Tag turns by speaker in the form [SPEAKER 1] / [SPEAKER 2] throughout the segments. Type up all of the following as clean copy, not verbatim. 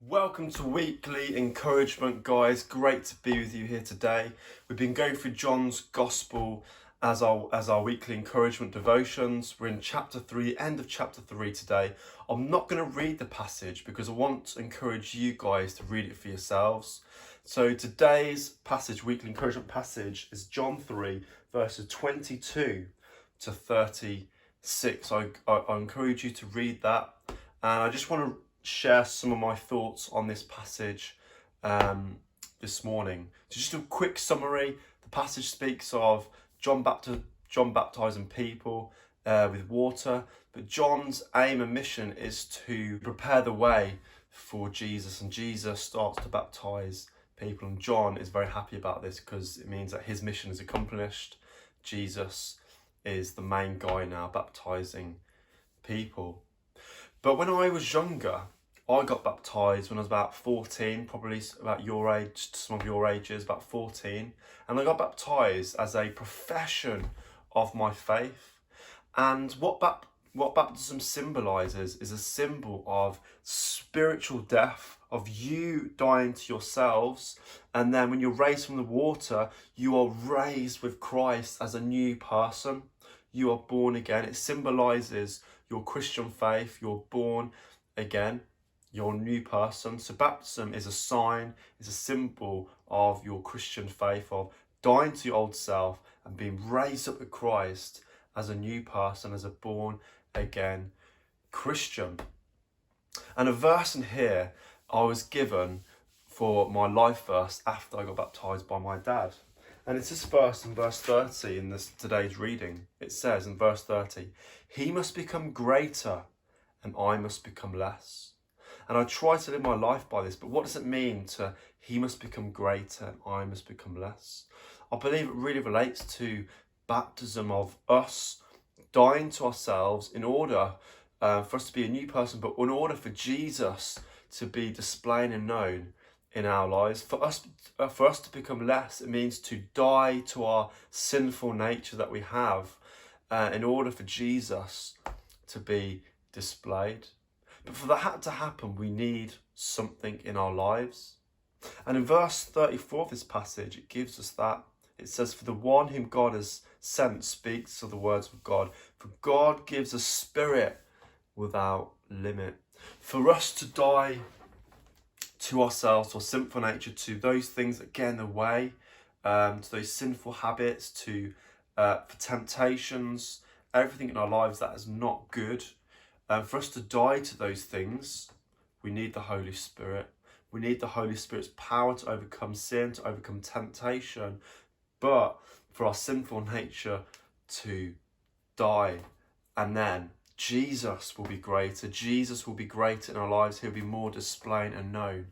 [SPEAKER 1] Welcome to Weekly Encouragement, guys. Great to be with you here today. We've been going through John's Gospel as our weekly encouragement devotions. We're in chapter 3, end of chapter 3 today. I'm not going to read the passage because I want to encourage you guys to read it for yourselves. So today's passage, weekly encouragement passage, is John 3, verses 22 to 36. I encourage you to read that. And I just want to share some of my thoughts on this passage this morning. So just a quick summary. The passage speaks of John baptizing people with water, but John's aim and mission is to prepare the way for Jesus, and Jesus starts to baptize people, and John is very happy about this because it means that his mission is accomplished. Jesus is the main guy now baptizing people. But when I was younger, I got baptised when I was about 14, probably about your age, some of your ages, about 14. And I got baptised as a profession of my faith. And what baptism symbolises is a symbol of spiritual death, of you dying to yourselves. And then when you're raised from the water, you are raised with Christ as a new person. You are born again. It symbolises your Christian faith. You're born again. You're a new person. So baptism is a sign, is a symbol of your Christian faith, of dying to your old self and being raised up with Christ as a new person, as a born again Christian. And a verse in here I was given for my life verse after I got baptised by my dad. And it's this verse in verse 30 in today's reading. It says in verse 30, "He must become greater and I must become less." And I try to live my life by this, but what does it mean to he must become greater and I must become less? I believe it really relates to baptism, of us dying to ourselves in order for us to be a new person, but in order for Jesus to be displayed and known in our lives. For us to become less, it means to die to our sinful nature that we have in order for Jesus to be displayed. But for that to happen, we need something in our lives. And in verse 34 of this passage, it gives us that. It says, "For the one whom God has sent speaks of the words of God. For God gives a spirit without limit." For us to die to ourselves, to our sinful nature, to those things that get in the way, to those sinful habits, for temptations, everything in our lives that is not good. For us to die to those things, we need the Holy Spirit. We need the Holy Spirit's power to overcome sin, to overcome temptation, but for our sinful nature to die. And then Jesus will be greater. Jesus will be greater in our lives. He'll be more displayed and known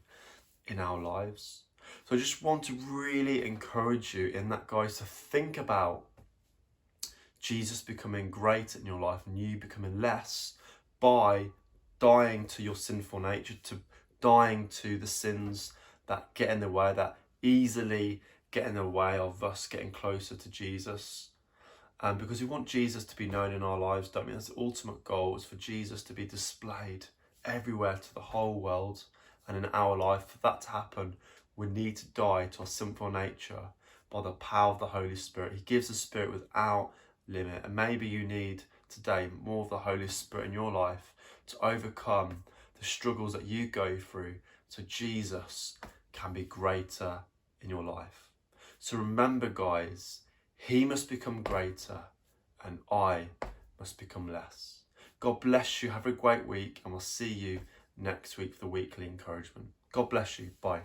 [SPEAKER 1] in our lives. So I just want to really encourage you in that, guys, to think about Jesus becoming greater in your life and you becoming less, by dying to your sinful nature, to dying to the sins that get in the way, that easily get in the way of us getting closer to Jesus. Because we want Jesus to be known in our lives, don't we? That's the ultimate goal, is for Jesus to be displayed everywhere to the whole world. And in our life, for that to happen, we need to die to our sinful nature by the power of the Holy Spirit. He gives the Spirit without limit. And maybe you need today more of the Holy Spirit in your life to overcome the struggles that you go through, so Jesus can be greater in your life. So remember, guys, he must become greater and I must become less. God bless you. Have a great week, and we'll see you next week for the weekly encouragement. God bless you. Bye.